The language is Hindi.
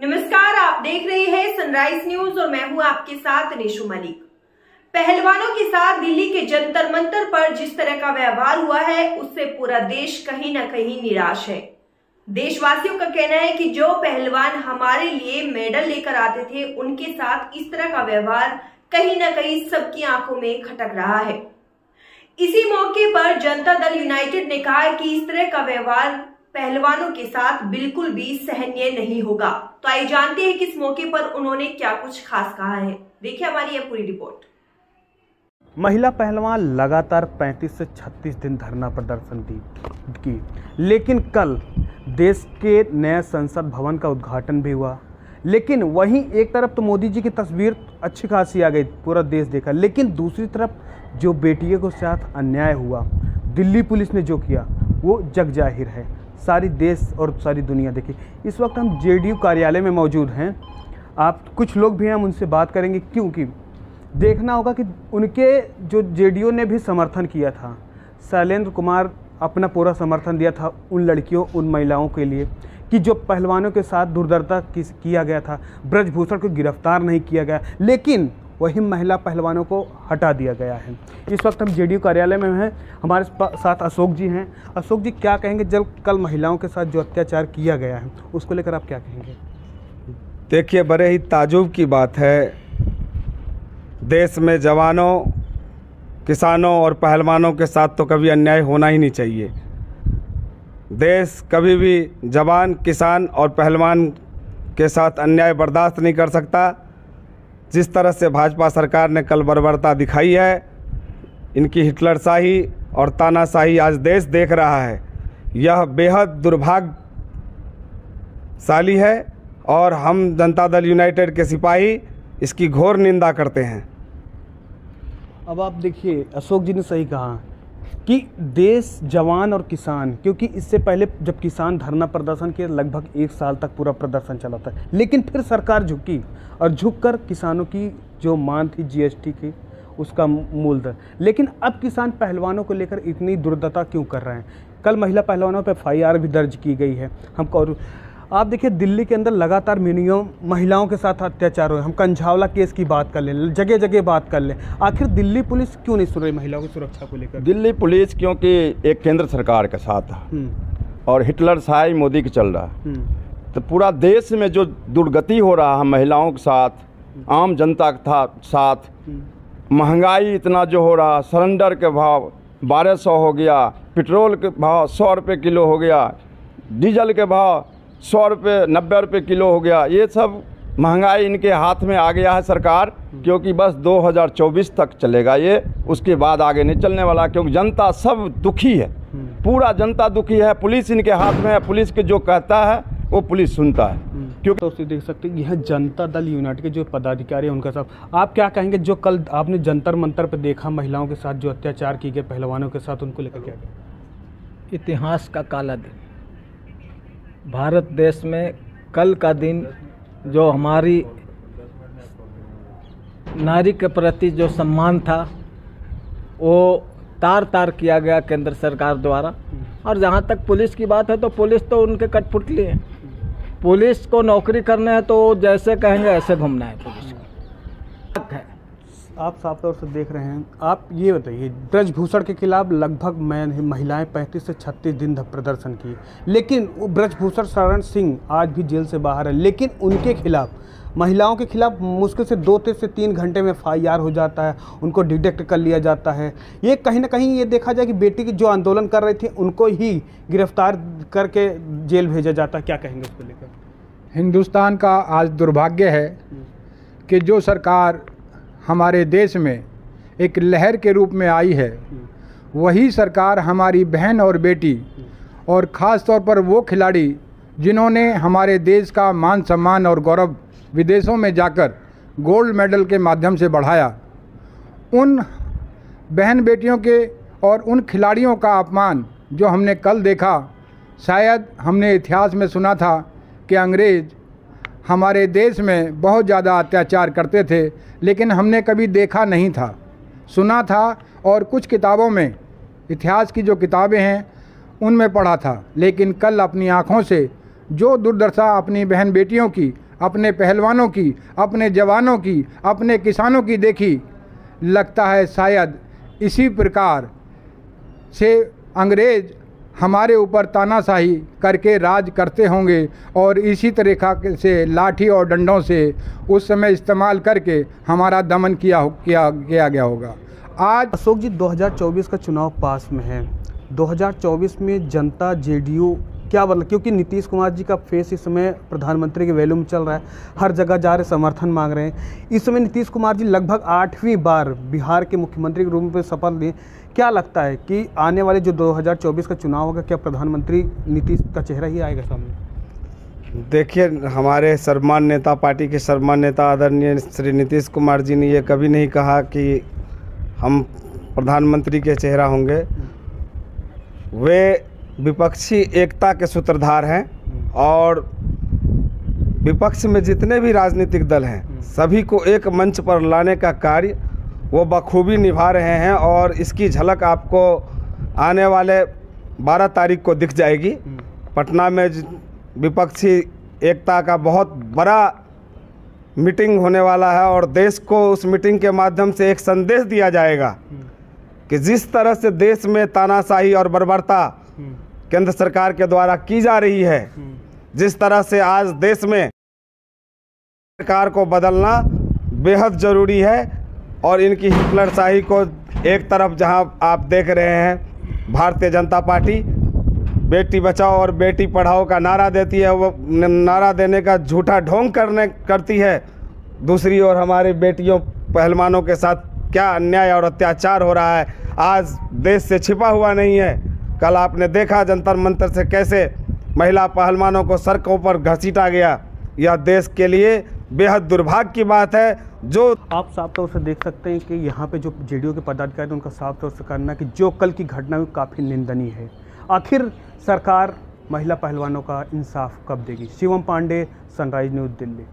नमस्कार, आप देख रहे हैं सनराइज न्यूज और मैं हूं आपके साथ निशु मलिक। पहलवानों के साथ दिल्ली के जंतर मंतर पर जिस तरह का व्यवहार हुआ है उससे पूरा देश कहीं न कहीं निराश है। देशवासियों का कहना है कि जो पहलवान हमारे लिए मेडल लेकर आते थे उनके साथ इस तरह का व्यवहार कहीं न कहीं सबकी आंखों में खटक रहा है। इसी मौके पर जनता दल यूनाइटेड ने कहा कि इस तरह का व्यवहार पहलवानों के साथ बिल्कुल भी सहनीय नहीं होगा। तो आइए जानते हैं कि इस मौके पर उन्होंने क्या कुछ खास कहा है। देखिए हमारी यह पूरी रिपोर्ट। महिला पहलवान लगातार 35 से 36 दिन धरना प्रदर्शन की, लेकिन कल देश के नए संसद भवन का उद्घाटन भी हुआ। लेकिन वहीं एक तरफ तो मोदी जी की तस्वीर अच्छी खासी आ गई, पूरा देश देखा, लेकिन दूसरी तरफ जो बेटियों के साथ अन्याय हुआ, दिल्ली पुलिस ने जो किया वो जग जाहिर है, सारी देश और सारी दुनिया देखी। इस वक्त हम जेडीयू कार्यालय में मौजूद हैं। आप कुछ लोग भी हैं, हम उनसे बात करेंगे, क्योंकि देखना होगा कि उनके जो जेडीयू ने भी समर्थन किया था, शैलेंद्र कुमार अपना पूरा समर्थन दिया था उन लड़कियों, उन महिलाओं के लिए कि जो पहलवानों के साथ दुर्दर्ता किया गया था, ब्रजभूषण को गिरफ्तार नहीं किया गया, लेकिन वही महिला पहलवानों को हटा दिया गया है। इस वक्त हम जेडीयू कार्यालय में हैं, हमारे साथ अशोक जी हैं। अशोक जी, क्या कहेंगे जब कल महिलाओं के साथ जो अत्याचार किया गया है उसको लेकर आप क्या कहेंगे? देखिए, बड़े ही ताजुब की बात है, देश में जवानों, किसानों और पहलवानों के साथ तो कभी अन्याय होना ही नहीं चाहिए। देश कभी भी जवान, किसान और पहलवान के साथ अन्याय बर्दाश्त नहीं कर सकता। जिस तरह से भाजपा सरकार ने कल बर्बरता दिखाई है, इनकी हिटलरशाही और तानाशाही आज देश देख रहा है, यह बेहद दुर्भाग्यशाली है और हम जनता दल यूनाइटेड के सिपाही इसकी घोर निंदा करते हैं। अब आप देखिए, अशोक जी ने सही कहा कि देश, जवान और किसान, क्योंकि इससे पहले जब किसान धरना प्रदर्शन किए लगभग 1 साल तक पूरा प्रदर्शन चला था, लेकिन फिर सरकार झुकी और झुककर किसानों की जो मांग थी जीएसटी की उसका मूल दर, लेकिन अब किसान पहलवानों को लेकर इतनी दुर्दशा क्यों कर रहे हैं? कल महिला पहलवानों पर FIR भी दर्ज की गई है। और आप देखिए, दिल्ली के अंदर लगातार मिनिमम महिलाओं के साथ अत्याचार हो। हम कंझावला केस की बात कर लें, जगह जगह बात कर लें, आखिर दिल्ली पुलिस क्यों नहीं सुन रही महिलाओं की सुरक्षा को लेकर? दिल्ली पुलिस क्योंकि एक केंद्र सरकार के साथ है और हिटलरशाही मोदी की चल रहा है, तो पूरा देश में जो दुर्गति हो रहा है महिलाओं के साथ, आम जनता के साथ, महंगाई इतना जो हो रहा, सिलेंडर के भाव 1200 हो गया, पेट्रोल के भाव 100 रुपये किलो हो गया, डीजल के भाव 100 रुपये 90 रुपये किलो हो गया, ये सब महंगाई इनके हाथ में आ गया है सरकार, क्योंकि बस 2024 तक चलेगा ये, उसके बाद आगे नहीं चलने वाला, क्योंकि जनता सब दुखी है, पूरा जनता दुखी है। पुलिस इनके हाथ में है, पुलिस के जो कहता है वो पुलिस सुनता है। क्योंकि तो उसे देख सकते हैं यह जनता दल यूनाइटेड के जो पदाधिकारी हैं उनका सब, आप क्या कहेंगे जो कल आपने जंतर मंतर पर देखा महिलाओं के साथ जो अत्याचार किए गए पहलवानों के साथ, उनको लेकर क्या कहेंगे? इतिहास का काला दिन, भारत देश में कल का दिन जो हमारी नारी के प्रति जो सम्मान था वो तार तार किया गया केंद्र सरकार द्वारा। और जहाँ तक पुलिस की बात है तो पुलिस तो उनके कठपुतली है, पुलिस को नौकरी करना है तो जैसे कहेंगे ऐसे घूमना है पुलिस को है। आप साफ तौर से देख रहे हैं। आप ये बताइए, ब्रजभूषण के खिलाफ लगभग महिलाएं 35 से 36 दिन प्रदर्शन की, लेकिन ब्रजभूषण शरण सिंह आज भी जेल से बाहर है, लेकिन उनके खिलाफ, महिलाओं के खिलाफ मुश्किल से 2 से 3 घंटे में FIR हो जाता है, उनको डिटेक्ट कर लिया जाता है। ये कहीं ना कहीं ये देखा जाए कि बेटी की जो आंदोलन कर रही थी उनको ही गिरफ्तार करके जेल भेजा जाता है। क्या कहेंगे उसको लेकर? हिंदुस्तान का आज दुर्भाग्य है कि जो सरकार हमारे देश में एक लहर के रूप में आई है, वही सरकार हमारी बहन और बेटी और ख़ास तौर पर वो खिलाड़ी जिन्होंने हमारे देश का मान सम्मान और गौरव विदेशों में जाकर गोल्ड मेडल के माध्यम से बढ़ाया, उन बहन बेटियों के और उन खिलाड़ियों का अपमान जो हमने कल देखा। शायद हमने इतिहास में सुना था कि अंग्रेज़ हमारे देश में बहुत ज़्यादा अत्याचार करते थे, लेकिन हमने कभी देखा नहीं था, सुना था और कुछ किताबों में, इतिहास की जो किताबें हैं उनमें पढ़ा था, लेकिन कल अपनी आँखों से जो दुर्दशा अपनी बहन बेटियों की अपने पहलवानों की, अपने जवानों की, अपने किसानों की देखी। लगता है शायद इसी प्रकार से अंग्रेज हमारे ऊपर तानाशाही करके राज करते होंगे और इसी तरीक़ा से लाठी और डंडों से उस समय इस्तेमाल करके हमारा दमन किया गया होगा। आज अशोक जी 2024 का चुनाव पास में है। 2024 में जनता जेडीयू क्या बदला, क्योंकि नीतीश कुमार जी का फेस इस समय प्रधानमंत्री के वैल्यू में चल रहा है, हर जगह जा रहे समर्थन मांग रहे हैं। इस समय नीतीश कुमार जी लगभग 8वीं बार बिहार के मुख्यमंत्री के रूप में शपथ लिए। क्या लगता है कि आने वाले जो 2024 का चुनाव होगा, क्या प्रधानमंत्री नीतीश का चेहरा ही आएगा सामने? देखिए, हमारे सर्वमान्य नेता, पार्टी के सर्वमान्य नेता आदरणीय श्री नीतीश कुमार जी ने ये कभी नहीं कहा कि हम प्रधानमंत्री के चेहरा होंगे। वे विपक्षी एकता के सूत्रधार हैं और विपक्ष में जितने भी राजनीतिक दल हैं सभी को एक मंच पर लाने का कार्य वो बखूबी निभा रहे हैं और इसकी झलक आपको आने वाले 12 तारीख को दिख जाएगी। पटना में विपक्षी एकता का बहुत बड़ा मीटिंग होने वाला है और देश को उस मीटिंग के माध्यम से एक संदेश दिया जाएगा कि जिस तरह से देश में तानाशाही और बर्बरता केंद्र सरकार के द्वारा की जा रही है, जिस तरह से आज देश में सरकार को बदलना बेहद ज़रूरी है और इनकी हिटलरशाही को एक तरफ जहां आप देख रहे हैं भारतीय जनता पार्टी बेटी बचाओ और बेटी पढ़ाओ का नारा देती है, वो नारा देने का झूठा ढोंग करती है। दूसरी ओर हमारी बेटियों पहलवानों के साथ क्या अन्याय और अत्याचार हो रहा है आज देश से छिपा हुआ नहीं है। कल आपने देखा जंतर मंतर से कैसे महिला पहलवानों को सड़कों पर घसीटा गया। यह देश के लिए बेहद दुर्भाग्य की बात है। जो आप साफ तौर से देख सकते हैं कि यहाँ पे जो जेडीयू के पदाधिकारी हैं उनका साफ तौर से कहना कि जो कल की घटना हुई काफ़ी निंदनीय है। आखिर सरकार महिला पहलवानों का इंसाफ कब देगी? Shivam Pandey, sunrise news, Delhi.